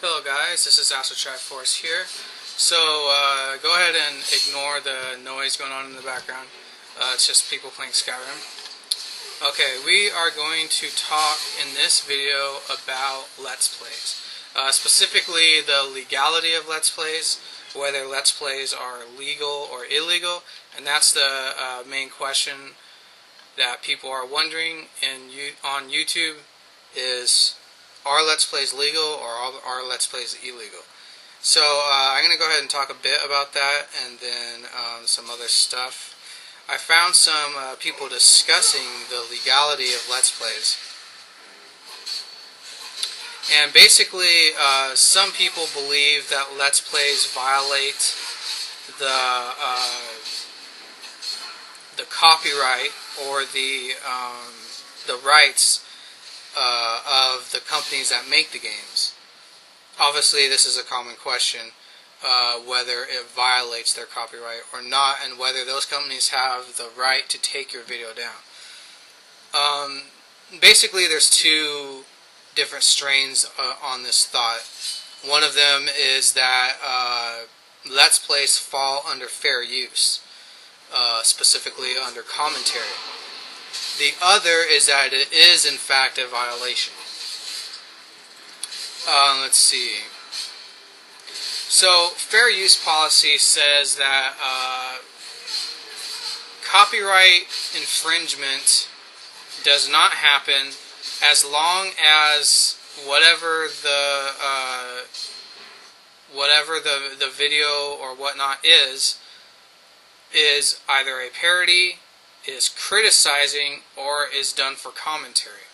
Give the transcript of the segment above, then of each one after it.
Hello guys, this is Astro Triforce here. So go ahead and ignore the noise going on in the background. It's just people playing Skyrim. Okay, we are going to talk in this video about Let's Plays. Specifically the legality of Let's Plays, whether Let's Plays are legal or illegal, and that's the main question that people are wondering on YouTube is, are Let's Plays legal or are Let's Plays illegal? So I'm going to go ahead and talk a bit about that and then some other stuff. I found some people discussing the legality of Let's Plays. And basically, some people believe that Let's Plays violate the copyright or the rights of the companies that make the games. Obviously, this is a common question, whether it violates their copyright or not, and whether those companies have the right to take your video down. Basically, there's two different strains on this thought. One of them is that Let's Plays fall under fair use, specifically under commentary. The other is that it is in fact a violation. Let's see. So, fair use policy says that copyright infringement does not happen as long as whatever the video or whatnot is either a parody, is criticizing, or is done for commentary.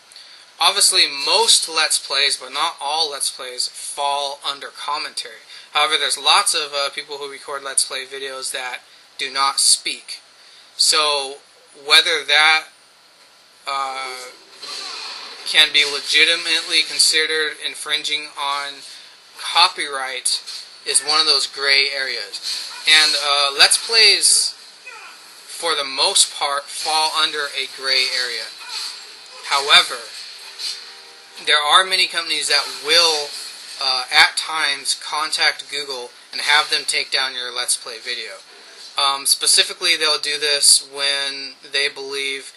Obviously, most Let's Plays, but not all Let's Plays, fall under commentary. However, there's lots of people who record Let's Play videos that do not speak. So, whether that can be legitimately considered infringing on copyright is one of those gray areas. And Let's Plays, for the most part, fall under a gray area. However, there are many companies that will, at times, contact Google and have them take down your Let's Play video. Specifically, they'll do this when they believe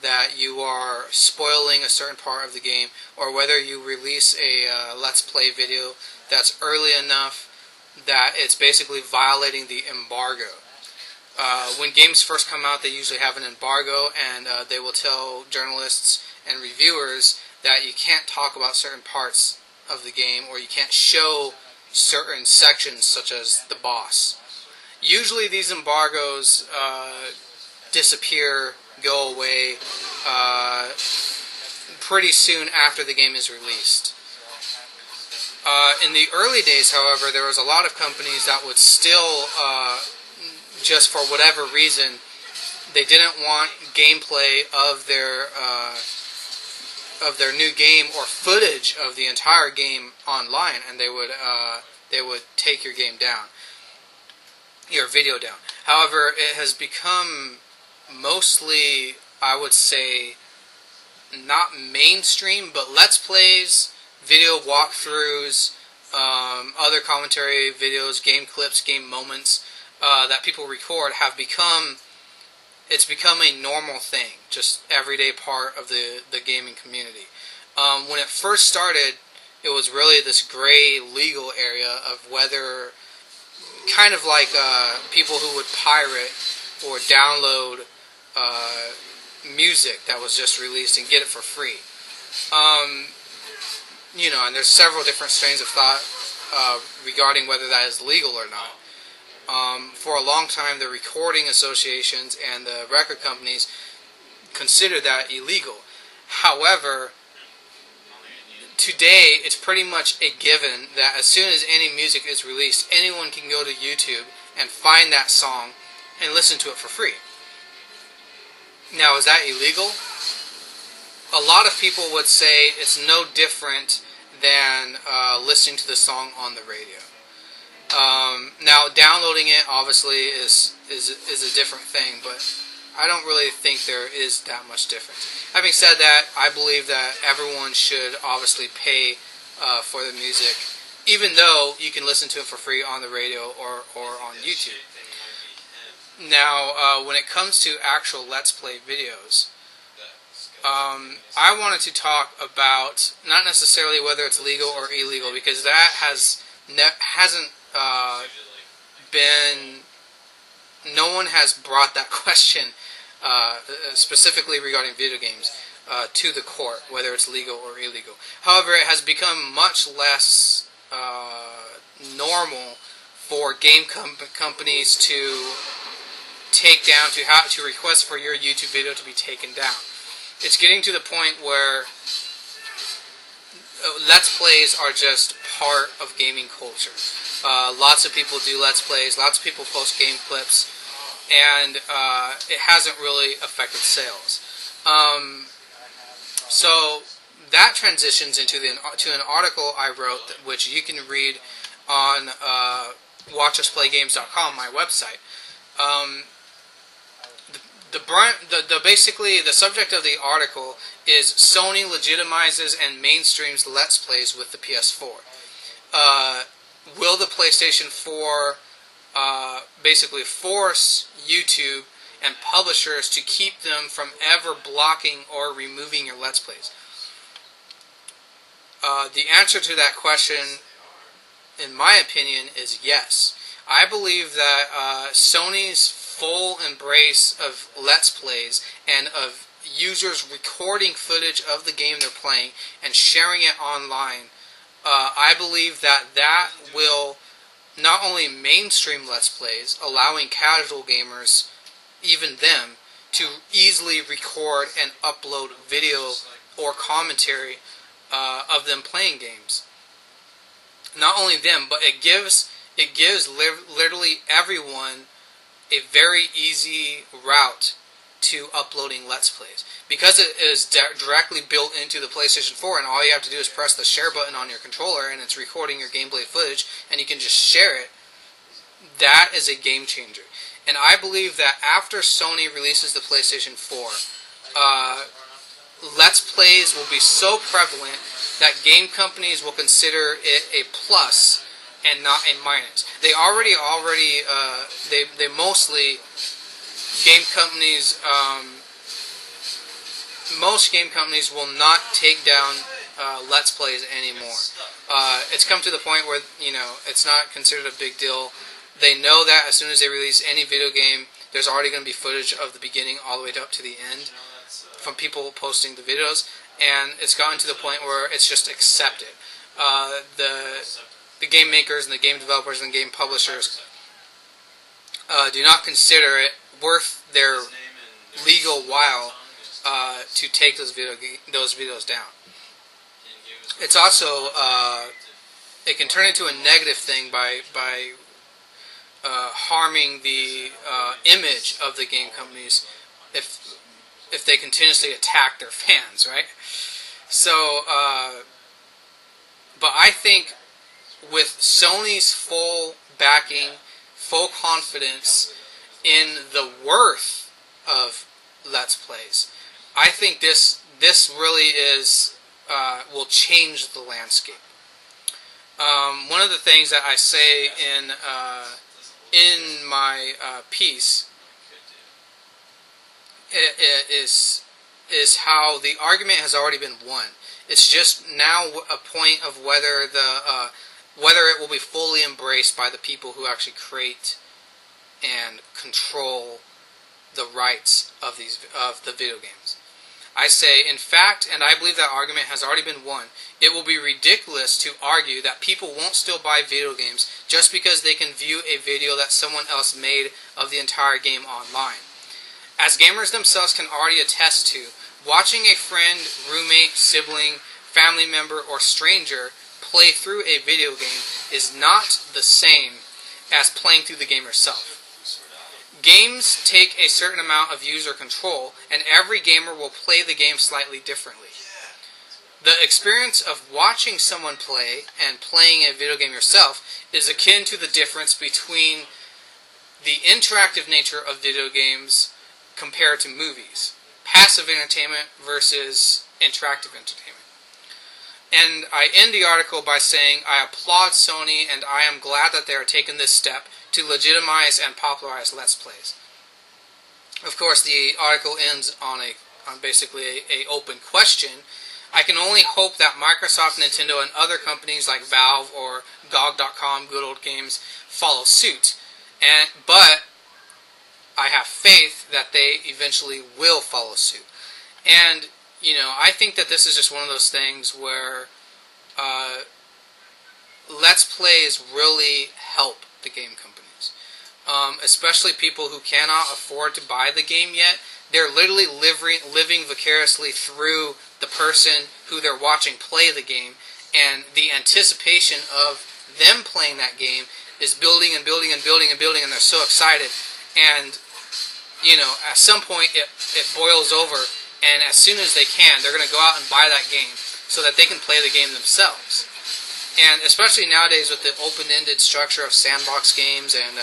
that you are spoiling a certain part of the game, or whether you release a Let's Play video that's early enough that it's basically violating the embargo. When games first come out, they usually have an embargo, and they will tell journalists and reviewers that you can't talk about certain parts of the game, or you can't show certain sections, such as the boss. Usually these embargoes disappear, go away, pretty soon after the game is released. In the early days, however, there was a lot of companies that would still, just for whatever reason, they didn't want gameplay of their new game or footage of the entire game online, and they would take your game down, your video down. However, it has become mostly, I would say, not mainstream, but Let's Plays, video walkthroughs, other commentary videos, game clips, game moments that people record have become, it's become a normal thing, just everyday part of the gaming community. When it first started, it was really this gray legal area of whether, kind of like people who would pirate or download music that was just released and get it for free. And there's several different strains of thought regarding whether that is legal or not. For a long time, the recording associations and the record companies considered that illegal. However, today it's pretty much a given that as soon as any music is released, anyone can go to YouTube and find that song and listen to it for free. Now, is that illegal? A lot of people would say it's no different than listening to the song on the radio. Now, downloading it obviously is a different thing, but I don't really think there is that much difference. Having said that, I believe that everyone should obviously pay for the music even though you can listen to it for free on the radio or on YouTube. Now, when it comes to actual Let's Play videos, I wanted to talk about not necessarily whether it's legal or illegal, because that hasn't been. No one has brought that question specifically regarding video games to the court, whether it's legal or illegal. However, it has become much less normal for game companies to take down, to request for your YouTube video to be taken down. It's getting to the point where Let's Plays are just part of gaming culture. Lots of people do Let's Plays, lots of people post game clips, and it hasn't really affected sales. So that transitions into an article I wrote, which you can read on watchusplaygames.com, my website. Basically, the subject of the article is Sony legitimizes and mainstreams Let's Plays with the PS4. Will the PlayStation 4 basically force YouTube and publishers to keep them from ever blocking or removing your Let's Plays? The answer to that question, in my opinion, is yes. I believe that Sony's full embrace of Let's Plays and of users recording footage of the game they're playing and sharing it online, I believe that will not only mainstream Let's Plays, allowing casual gamers, even them, to easily record and upload video or commentary of them playing games. Not only them, but it gives literally everyone a very easy route to uploading Let's Plays. Because it is directly built into the PlayStation 4, and all you have to do is press the share button on your controller, and it's recording your gameplay footage, and you can just share it. That is a game changer. And I believe that after Sony releases the PlayStation 4, Let's Plays will be so prevalent that game companies will consider it a plus and not a minus. They mostly, game companies, most game companies will not take down Let's Plays anymore. It's come to the point where, it's not considered a big deal. They know that as soon as they release any video game, there's already going to be footage of the beginning all the way up to the end from people posting the videos, and it's gotten to the point where it's just accepted. The game makers and the game developers and game publishers do not consider it worth their legal while to take those videos down. It's also it can turn into a negative thing by harming the image of the game companies if they continuously attack their fans, right? So, but I think with Sony's full backing, full confidence in the worth of Let's Plays, I think this really is will change the landscape. One of the things that I say in my piece is how the argument has already been won. It's just now a point of whether it will be fully embraced by the people who actually create and control the rights of the video games. I say, in fact, and I believe that argument has already been won, it will be ridiculous to argue that people won't still buy video games just because they can view a video that someone else made of the entire game online. As gamers themselves can already attest to, watching a friend, roommate, sibling, family member, or stranger play through a video game is not the same as playing through the game yourself. Games take a certain amount of user control, and every gamer will play the game slightly differently. The experience of watching someone play and playing a video game yourself is akin to the difference between the interactive nature of video games compared to movies. Passive entertainment versus interactive entertainment. And I end the article by saying, I applaud Sony and I am glad that they are taking this step to legitimize and popularize Let's Plays. Of course, the article ends on basically a open question. I can only hope that Microsoft, Nintendo, and other companies like Valve or GOG.com, Good Old Games, follow suit. But I have faith that they eventually will follow suit. And, you know, I think that this is just one of those things where Let's Plays really help the game companies. Especially people who cannot afford to buy the game yet. They're literally living vicariously through the person who they're watching play the game, and the anticipation of them playing that game is building and building and building and building, and they're so excited. And, you know, at some point it boils over, and as soon as they can, they're going to go out and buy that game so that they can play the game themselves. And especially nowadays with the open-ended structure of sandbox games and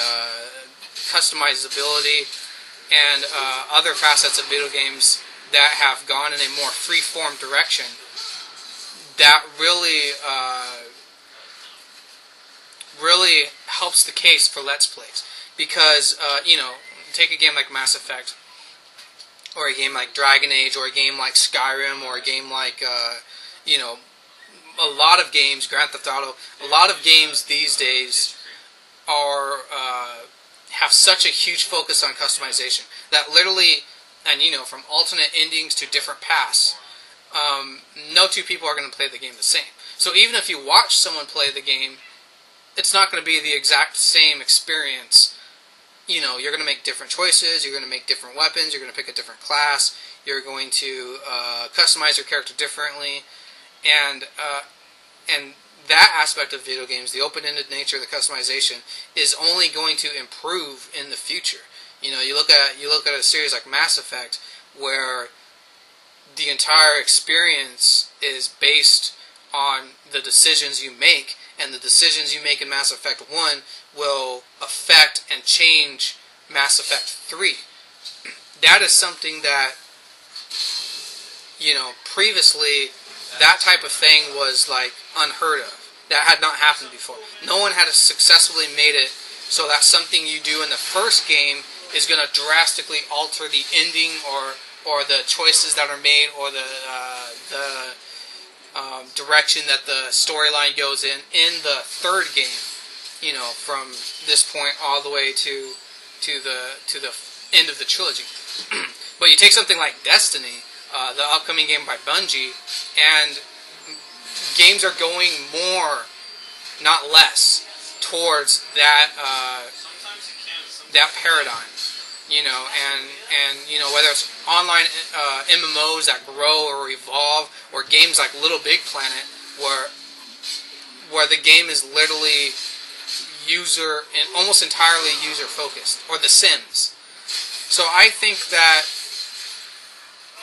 customizability and other facets of video games that have gone in a more free-form direction, that really helps the case for Let's Plays. Because, you know, take a game like Mass Effect, or a game like Dragon Age, or a game like Skyrim, or a game like, you know, a lot of games, Grand Theft Auto, a lot of games these days are have such a huge focus on customization that literally, and you know, from alternate endings to different paths, no two people are going to play the game the same. So even if you watch someone play the game, it's not going to be the exact same experience. You know, you're going to make different choices, you're going to make different weapons, you're going to pick a different class, you're going to customize your character differently, and that aspect of video games, the open-ended nature of the customization, is only going to improve in the future. You know, you look at a series like Mass Effect, where the entire experience is based on the decisions you make, and the decisions you make in Mass Effect 1 will affect and change Mass Effect 3. That is something that, you know, previously that type of thing was like unheard of. That had not happened before. No one had successfully made it so that something you do in the first game is going to drastically alter the ending or the choices that are made or the direction that the storyline goes in the third game. You know, from this point all the way to the end of the trilogy. But you take something like Destiny, the upcoming game by Bungie, and games are going more, not less, towards that that paradigm. You know, and you know, whether it's online MMOs that grow or evolve, or games like Little Big Planet, where the game is literally user and almost entirely user focused, or The Sims. So I think that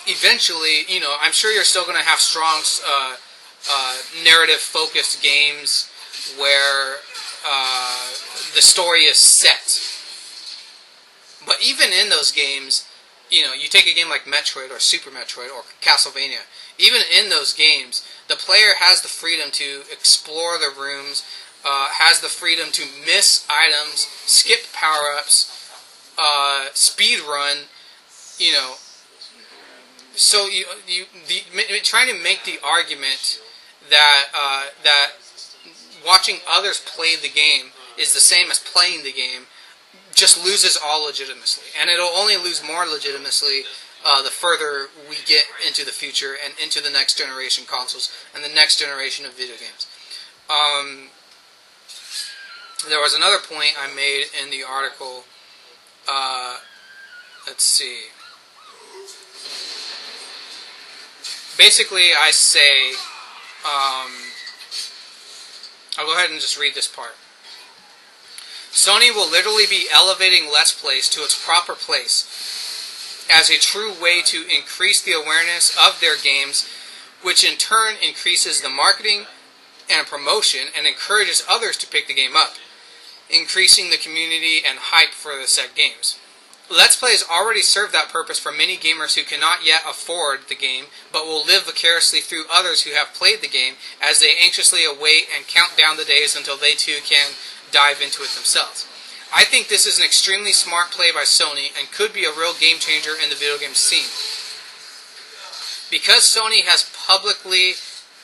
eventually, you know, I'm sure you're still going to have strong narrative focused games where the story is set. But even in those games, you know, you take a game like Metroid or Super Metroid or Castlevania, even in those games, the player has the freedom to explore the rooms, has the freedom to miss items, skip power-ups, speed run, you know. So trying to make the argument that that watching others play the game is the same as playing the game just loses all legitimacy, and it'll only lose more legitimacy the further we get into the future and into the next generation consoles and the next generation of video games. There was another point I made in the article. Let's see. Basically, I say, I'll go ahead and just read this part. Sony will literally be elevating Let's Plays to its proper place as a true way to increase the awareness of their games, which in turn increases the marketing and promotion and encourages others to pick the game up, increasing the community and hype for the said games. Let's Plays already serve that purpose for many gamers who cannot yet afford the game, but will live vicariously through others who have played the game as they anxiously await and count down the days until they too can dive into it themselves. I think this is an extremely smart play by Sony and could be a real game changer in the video game scene. Because Sony has publicly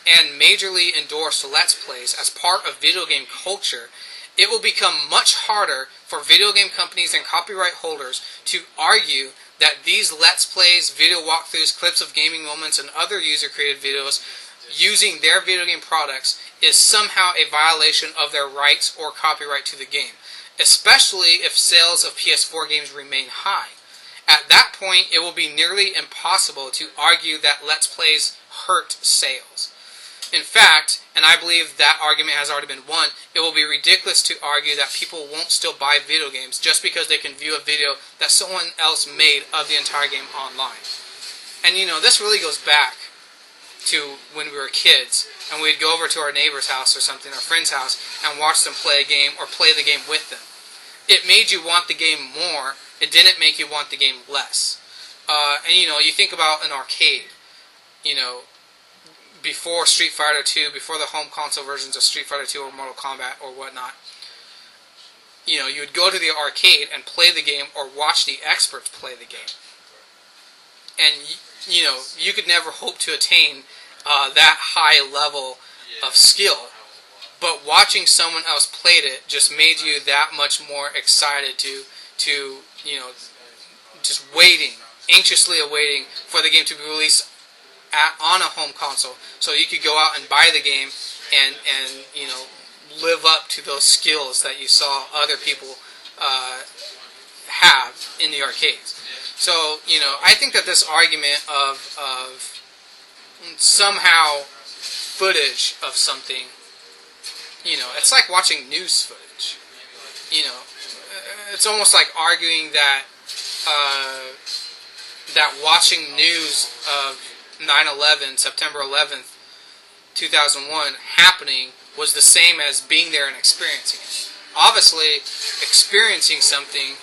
and majorly endorsed Let's Plays as part of video game culture, it will become much harder for video game companies and copyright holders to argue that these Let's Plays, video walkthroughs, clips of gaming moments, and other user-created videos using their video game products is somehow a violation of their rights or copyright to the game, especially if sales of PS4 games remain high. At that point, it will be nearly impossible to argue that Let's Plays hurt sales. In fact, and I believe that argument has already been won, it will be ridiculous to argue that people won't still buy video games just because they can view a video that someone else made of the entire game online. And this really goes back to when we were kids, and we'd go over to our neighbor's house or something, our friend's house, and watch them play a game or play the game with them. It made you want the game more. It didn't make you want the game less. And you think about an arcade. Before Street Fighter 2, before the home console versions of Street Fighter 2 or Mortal Kombat or whatnot, you would go to the arcade and play the game or watch the experts play the game. And, you could never hope to attain that high level of skill. But watching someone else played it just made you that much more excited to just waiting, anxiously awaiting for the game to be released on a home console, so you could go out and buy the game and live up to those skills that you saw other people have in the arcades. So I think that this argument of somehow footage of something, it's like watching news footage. It's almost like arguing that that watching news of 9/11, September 11th, 2001 happening was the same as being there and experiencing it. Obviously, experiencing something,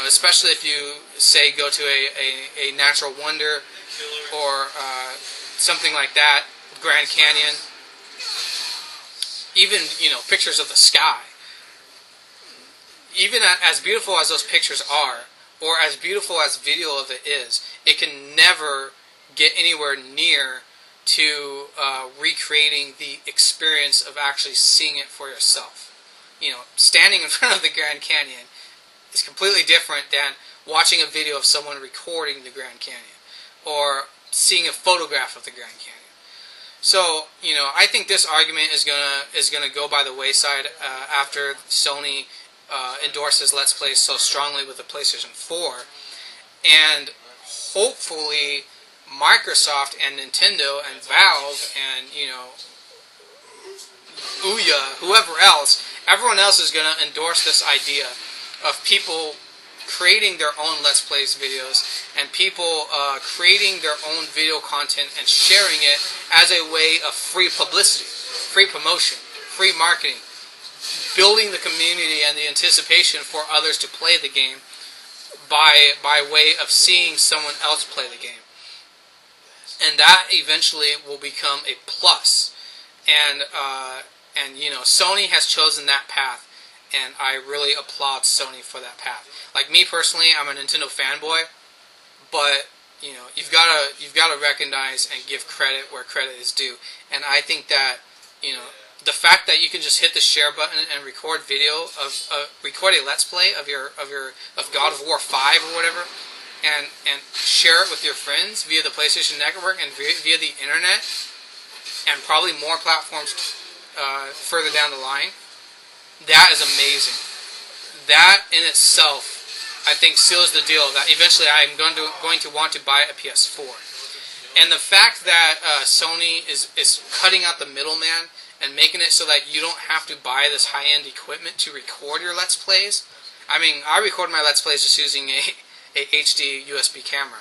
especially if you, say, go to a natural wonder or something like that, Grand Canyon, even, pictures of the sky. Even as beautiful as those pictures are, or as beautiful as video of it is, it can never get anywhere near to recreating the experience of actually seeing it for yourself. Standing in front of the Grand Canyon is completely different than watching a video of someone recording the Grand Canyon or seeing a photograph of the Grand Canyon. So, I think this argument is gonna go by the wayside after Sony endorses Let's Play so strongly with the PlayStation 4, and hopefully Microsoft and Nintendo and Valve and Ouya, whoever else, everyone else is going to endorse this idea of people creating their own Let's Plays videos and people creating their own video content and sharing it as a way of free publicity, free promotion, free marketing, building the community and the anticipation for others to play the game by way of seeing someone else play the game. And that eventually will become a plus. And Sony has chosen that path, and I really applaud Sony for that path. Like me personally, I'm a Nintendo fanboy, but you've got to recognize and give credit where credit is due. And I think that the fact that you can just hit the share button and record video record a Let's Play of God of War 5 or whatever, and share it with your friends via the PlayStation Network and via the internet, and probably more platforms further down the line, that is amazing. That in itself, I think, seals the deal that eventually I'm going to want to buy a PS4. And the fact that Sony is cutting out the middleman and making it so that you don't have to buy this high-end equipment to record your Let's Plays. I mean, I record my Let's Plays just using a HD USB camera,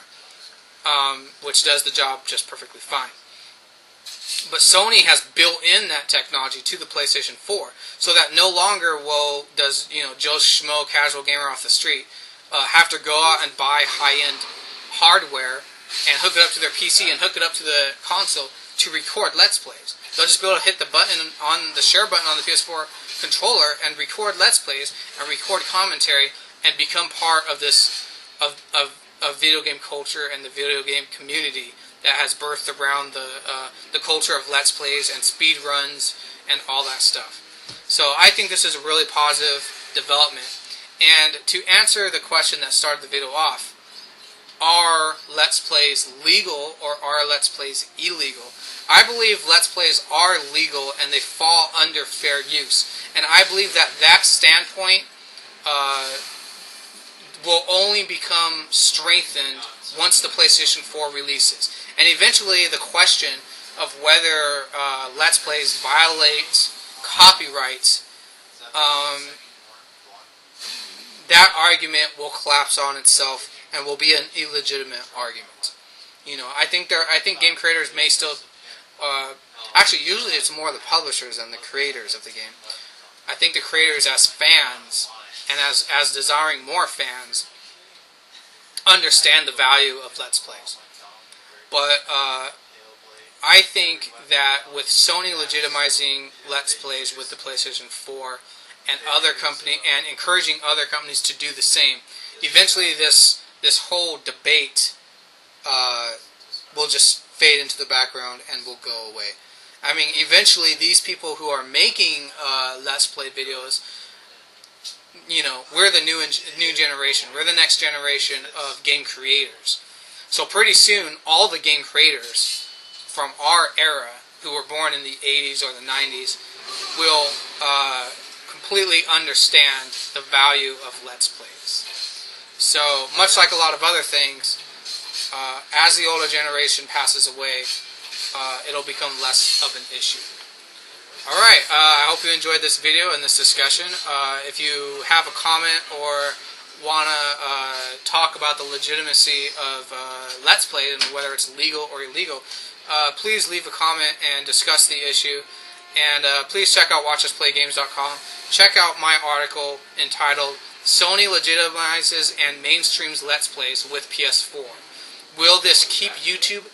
which does the job just perfectly fine. But Sony has built in that technology to the PlayStation 4, so that no longer does Joe Schmo casual gamer off the street have to go out and buy high-end hardware and hook it up to their PC and hook it up to the console to record Let's Plays. They'll just be able to hit the button on the share button on the PS4 controller and record Let's Plays and record commentary and become part of this of video game culture and the video game community that has birthed around the culture of Let's Plays and speed runs and all that stuff. So I think this is a really positive development. And to answer the question that started the video off, are Let's Plays legal or are Let's Plays illegal? I believe Let's Plays are legal and they fall under fair use. And I believe that that standpoint will only become strengthened once the PlayStation 4 releases. And eventually the question of whether Let's Plays violate copyrights, that argument will collapse on itself and will be an illegitimate argument. You know, I think game creators may still, actually usually it's more the publishers than the creators of the game. I think the creators as fans and as desiring more fans understand the value of Let's Plays. But I think that with Sony legitimizing Let's Plays with the PlayStation 4 and and encouraging other companies to do the same, eventually this whole debate will just fade into the background and will go away. I mean, eventually these people who are making Let's Play videos, you know, we're the new generation. We're the next generation of game creators. So pretty soon, all the game creators from our era, who were born in the 80s or the 90s, will completely understand the value of Let's Plays. So, much like a lot of other things, as the older generation passes away, it'll become less of an issue. Alright, I hope you enjoyed this video and this discussion. If you have a comment or want to talk about the legitimacy of Let's Play and whether it's legal or illegal, please leave a comment and discuss the issue. And please check out watchusplaygames.com. Check out my article entitled Sony Legitimizes and Mainstreams Let's Plays with PS4. Will this keep YouTube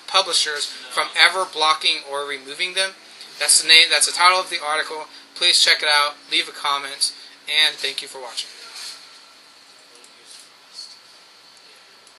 publishers from ever blocking or removing them? That's the title of the article. Please check it out, leave a comment, and thank you for watching.